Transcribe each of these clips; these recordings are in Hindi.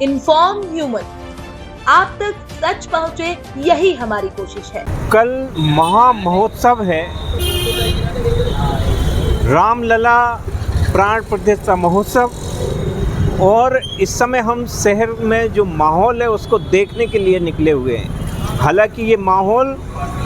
इन्फॉर्म ह्यूमन, आप तक सच पहुंचे, यही हमारी कोशिश है। कल महा महोत्सव है, रामलला प्राण प्रतिष्ठा महोत्सव, और इस समय हम शहर में जो माहौल है उसको देखने के लिए निकले हुए हैं। हालांकि ये माहौल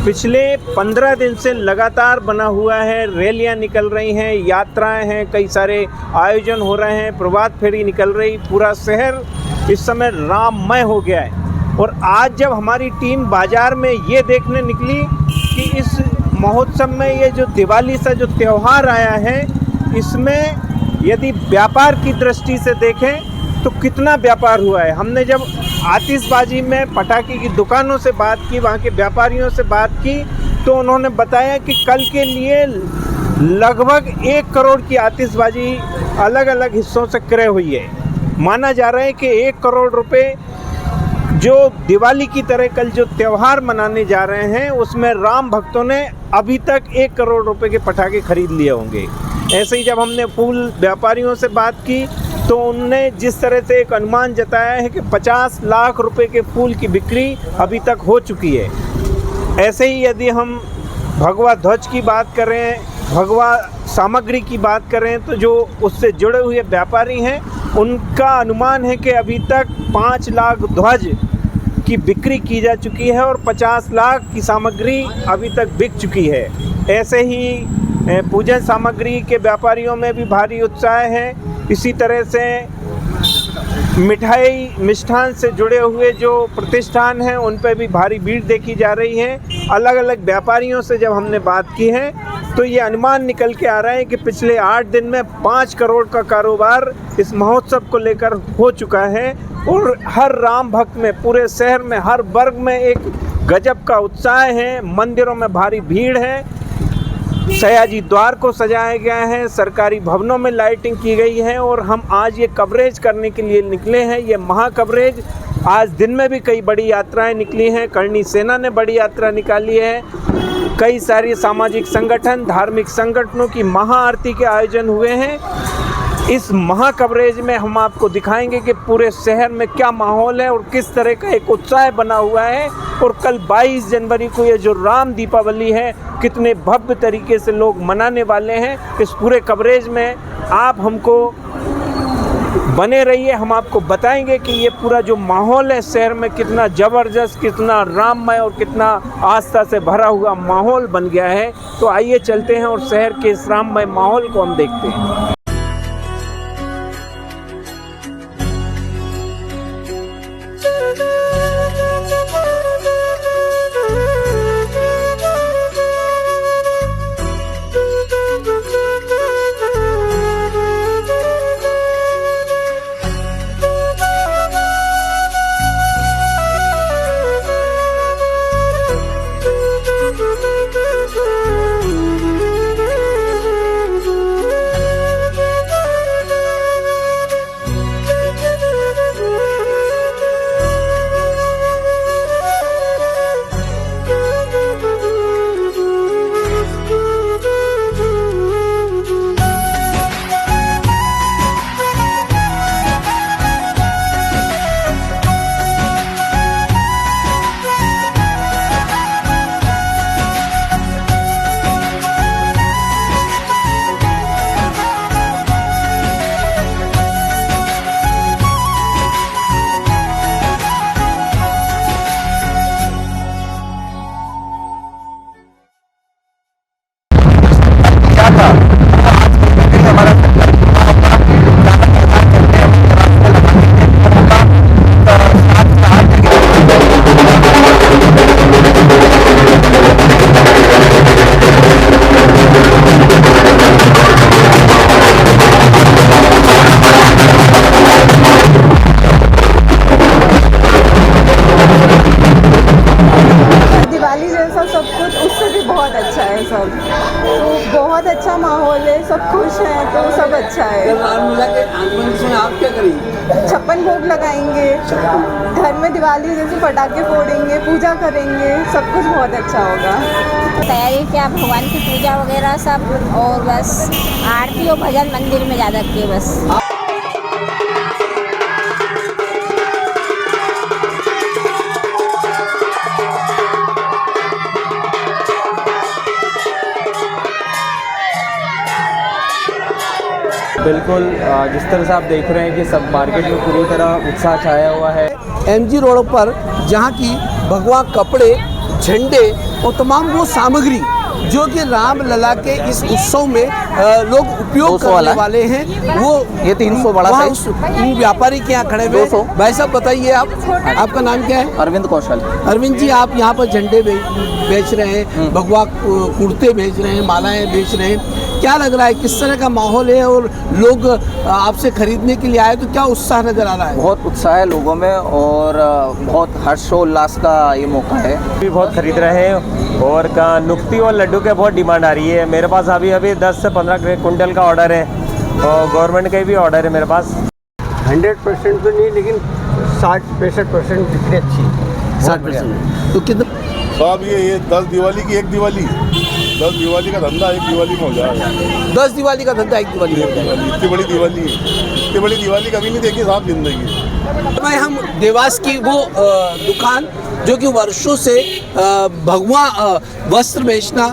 पिछले 15 दिन से लगातार बना हुआ है। रैलियां निकल रही हैं, यात्राएं हैं, कई सारे आयोजन हो रहे हैं, प्रभात फेरी निकल रही, पूरा शहर इस समय राममय हो गया है। और आज जब हमारी टीम बाज़ार में ये देखने निकली कि इस महोत्सव में ये जो दिवाली सा जो त्यौहार आया है, इसमें यदि व्यापार की दृष्टि से देखें तो कितना व्यापार हुआ है। हमने जब आतिशबाजी में पटाखे की दुकानों से बात की, वहाँ के व्यापारियों से बात की, तो उन्होंने बताया कि कल के लिए लगभग 1 करोड़ की आतिशबाजी अलग अलग हिस्सों से क्रय हुई है। माना जा रहा है कि 1 करोड़ रुपए जो दिवाली की तरह कल जो त्यौहार मनाने जा रहे हैं, उसमें राम भक्तों ने अभी तक 1 करोड़ रुपए के पटाखे खरीद लिए होंगे। ऐसे ही जब हमने फूल व्यापारियों से बात की तो उनने जिस तरह से एक अनुमान जताया है कि 50 लाख रुपए के फूल की बिक्री अभी तक हो चुकी है। ऐसे ही यदि हम भगवा ध्वज की बात करें, भगवा सामग्री की बात करें, तो जो उससे जुड़े हुए व्यापारी हैं उनका अनुमान है कि अभी तक 5 लाख ध्वज की बिक्री की जा चुकी है और 50 लाख की सामग्री अभी तक बिक चुकी है। ऐसे ही पूजन सामग्री के व्यापारियों में भी भारी उत्साह है। इसी तरह से मिठाई मिष्ठान से जुड़े हुए जो प्रतिष्ठान हैं उन पर भी भारी भीड़ देखी जा रही है। अलग अलग व्यापारियों से जब हमने बात की है तो ये अनुमान निकल के आ रहा है कि पिछले 8 दिन में 5 करोड़ का कारोबार इस महोत्सव को लेकर हो चुका है। और हर राम भक्त में, पूरे शहर में, हर वर्ग में एक गजब का उत्साह है। मंदिरों में भारी भीड़ है, सयाजी द्वार को सजाया गया है, सरकारी भवनों में लाइटिंग की गई है। और हम आज ये कवरेज करने के लिए निकले हैं, ये महा कवरेज। आज दिन में भी कई बड़ी यात्राएं निकली हैं, करणी सेना ने बड़ी यात्रा निकाली है, कई सारे सामाजिक संगठन, धार्मिक संगठनों की महाआरती के आयोजन हुए हैं। इस महा कवरेज में हम आपको दिखाएंगे कि पूरे शहर में क्या माहौल है और किस तरह का एक उत्साह बना हुआ है। और कल 22 जनवरी को ये जो राम दीपावली है, कितने भव्य तरीके से लोग मनाने वाले हैं। इस पूरे कवरेज में आप हमको बने रहिए, हम आपको बताएंगे कि ये पूरा जो माहौल है शहर में कितना ज़बरदस्त, कितना राममय और कितना आस्था से भरा हुआ माहौल बन गया है। तो आइए चलते हैं और शहर के इस राममय माहौल को हम देखते हैं। बहुत अच्छा माहौल है, सब खुश हैं, तो सब अच्छा है। रामलीला के आगमन में आप क्या करेंगे? 56 भोग लगाएंगे, घर में दिवाली जैसे पटाखे फोड़ेंगे, पूजा करेंगे, सब कुछ बहुत अच्छा होगा। तैयारी क्या, भगवान की पूजा वगैरह सब, और बस आरती और भजन मंदिर में ज़्यादा किए बस। बिल्कुल जिस तरह से आप देख रहे हैं कि सब मार्केट में पूरी तरह उत्साह छाया हुआ है। एमजी रोड पर जहाँ की भगवा कपड़े, झंडे और तमाम वो सामग्री जो कि राम लला के इस उत्सव में लोग उपयोग करने वाले हैं, वो ये 300 बड़ा साइज इन व्यापारी के यहाँ खड़े हुए। भाई साहब बताइए, आपका नाम क्या है? अरविंद कौशल। अरविंद जी, आप यहाँ पर झंडे बेच रहे हैं, भगवा कुर्ते बेच रहे हैं, मालाएं बेच रहे हैं, क्या लग रहा है किस तरह का माहौल है और लोग आपसे खरीदने के लिए आए तो क्या उत्साह नजर आ रहा है? बहुत उत्साह है लोगों में और बहुत हर्षोल्लास का ये मौका है। भी बहुत खरीद रहे हैं और नुक्ती और लड्डू के बहुत डिमांड आ रही है। मेरे पास अभी 10 से 15 कुंटल का ऑर्डर है और गवर्नमेंट का भी ऑर्डर है मेरे पास। 100% तो नहीं, लेकिन 60-65% जितनी अच्छी 60%। तो कितना साहब ये 10 दिवाली की एक दिवाली, 10 दिवाली का धंधा एक दिवाली में हो जाएगा। 10 दिवाली का धंधा एक दिवाली में हो जाएगा। इतनी बड़ी दिवाली है, इतनी बड़ी दिवाली कभी नहीं देखी साहब जिंदगी। मैं हम देवास की वो दुकान जो कि वर्षों से भगवा वस्त्र बेचना,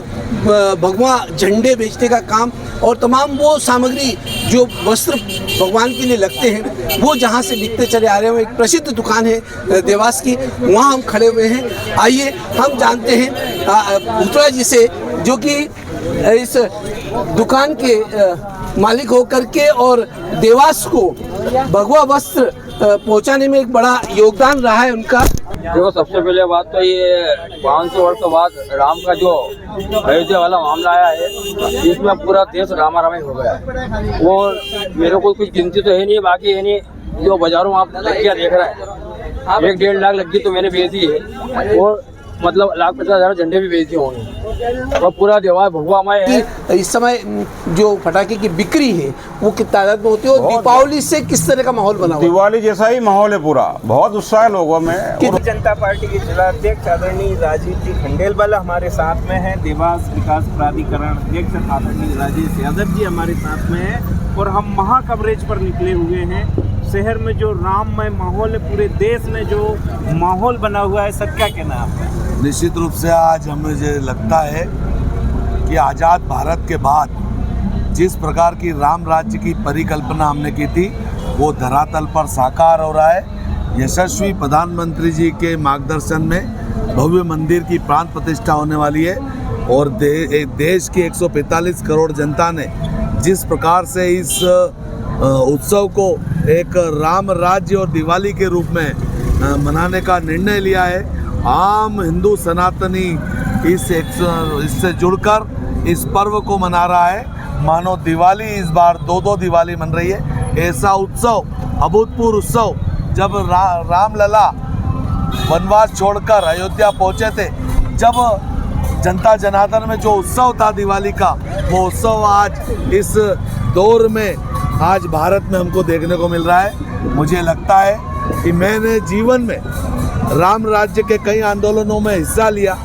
भगवा झंडे बेचने का काम और तमाम वो सामग्री जो वस्त्र भगवान के लिए लगते हैं वो जहाँ से बिकते चले आ रहे हैं, वो एक प्रसिद्ध दुकान है देवास की, वहाँ हम खड़े हुए हैं। आइए हम जानते हैं उत्तरा जी से, जो कि इस दुकान के मालिक होकर के और देवास को भगवा वस्त्र पहुंचाने में एक बड़ा योगदान रहा है उनका। देखो, सबसे पहले बात तो ये 500 वर्षों बाद राम का जो अयोध्या वाला मामला आया है, इसमें पूरा देश रामारामी हो गया है। वो मेरे को कुछ गिनती तो है नहीं, बाकी है नहीं जो बाजारों में आप लग्गियाँ देख रहे हैं, 1-1.5 लाख लग्गी तो मैंने बेची है और मतलब 1,50,000 झंडे भी बेचे होंगे और पूरा देवास भगवामय है। इस समय जो पटाखे की बिक्री है वो किस तादाद में होती है और दीपावली से किस तरह का माहौल बना हुआ है? दिवाली जैसा ही माहौल है पूरा, बहुत उत्साह है लोगों में। जनता पार्टी के जिला अध्यक्ष आदरणीय राजीव जी खंडेलवाल हमारे साथ में है, देवास विकास प्राधिकरण अध्यक्ष आदरणीय राजेश यादव जी हमारे साथ में है और हम महा कवरेज पर निकले हुए हैं। शहर में जो राममय माहौल है, पूरे देश में जो माहौल बना हुआ है, सब क्या कहना है आपका? निश्चित रूप से आज मुझे लगता है कि आज़ाद भारत के बाद जिस प्रकार की राम राज्य की परिकल्पना हमने की थी वो धरातल पर साकार हो रहा है। यशस्वी प्रधानमंत्री जी के मार्गदर्शन में भव्य मंदिर की प्राण प्रतिष्ठा होने वाली है और देश की 145 करोड़ जनता ने जिस प्रकार से इस उत्सव को एक राम राज्य और दिवाली के रूप में मनाने का निर्णय लिया है, आम हिंदू सनातनी इससे जुड़कर इस पर्व को मना रहा है। मानो दिवाली इस बार 2-2 दिवाली मन रही है। ऐसा उत्सव, अभूतपूर्व उत्सव, जब राम लला वनवास छोड़कर अयोध्या पहुंचे थे, जब जनता जनार्दन में जो उत्सव था दिवाली का, वो उत्सव आज इस दौर में आज भारत में हमको देखने को मिल रहा है। मुझे लगता है कि मैंने जीवन में राम राज्य के कई आंदोलनों में हिस्सा लिया,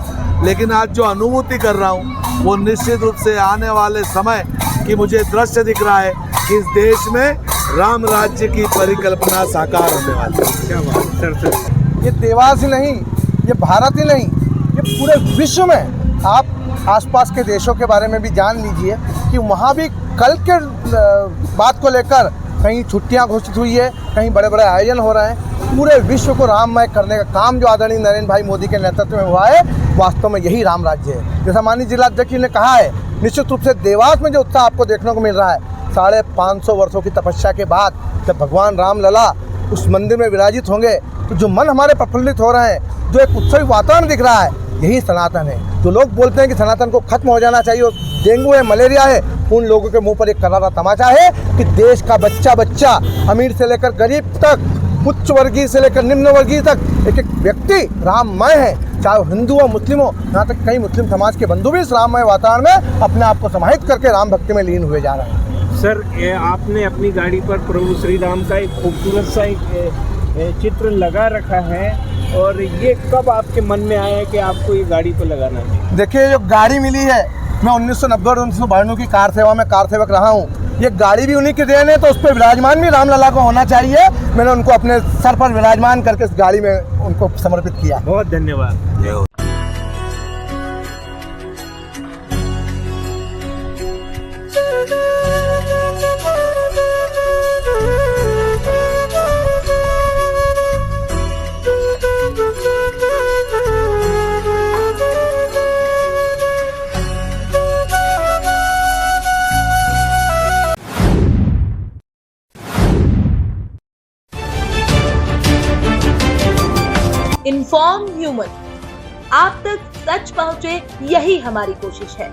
लेकिन आज जो अनुभूति कर रहा हूँ वो निश्चित रूप से आने वाले समय की मुझे दृश्य दिख रहा है कि इस देश में राम राज्य की परिकल्पना साकार होने वाली है। क्या बात सर। ये देवास ही नहीं, ये भारत ही नहीं, ये पूरे विश्व में आप आसपास के देशों के बारे में भी जान लीजिए कि वहाँ भी कल के बात को लेकर कहीं छुट्टियां घोषित हुई है, कहीं बड़े बड़े आयोजन हो रहे हैं। पूरे विश्व को राममय करने का काम जो आदरणीय नरेंद्र भाई मोदी के नेतृत्व में हुआ है, वास्तव में यही राम राज्य है। जैसा माननीय जिलाध्यक्ष जी ने कहा है, निश्चित रूप से देवास में जो उत्साह आपको देखने को मिल रहा है, 550 वर्षों की तपस्या के बाद जब भगवान राम लला उस मंदिर में विराजित होंगे तो जो मन हमारे प्रफुल्लित हो रहे हैं, जो एक उत्सवी वातावरण दिख रहा है, यही सनातन है। जो लोग बोलते हैं कि सनातन को खत्म हो जाना चाहिए, डेंगू है, मलेरिया है, उन लोगों के मुंह पर एक करारा तमाचा है कि देश का बच्चा बच्चा, अमीर से लेकर गरीब तक, उच्च वर्गीय से लेकर निम्न वर्गीय तक, एक एक व्यक्ति राममय है, चाहे वो हिंदू हो, मुस्लिम हो। यहाँ तक कई मुस्लिम समाज के बंधु भी इस राममय वातावरण में अपने आप को समाहित करके राम भक्ति में लीन हुए जा रहे हैं। सर, आपने अपनी गाड़ी पर प्रभु श्री राम का एक खूबसूरत सा एक चित्र लगा रखा है, और ये कब आपके मन में आया है कि आपको ये गाड़ी पर लगाना चाहिए? देखिए, जो गाड़ी मिली है, मैं 1990 और 1992 की कार सेवा में कार सेवक रहा हूँ। ये गाड़ी भी उन्हीं की देन है, तो उस पर विराजमान भी रामलला को होना चाहिए। मैंने उनको अपने सर पर विराजमान करके इस गाड़ी में उनको समर्पित किया। बहुत धन्यवाद। इन्फॉर्म ह्यूमन, आप तक सच पहुंचे यही हमारी कोशिश है।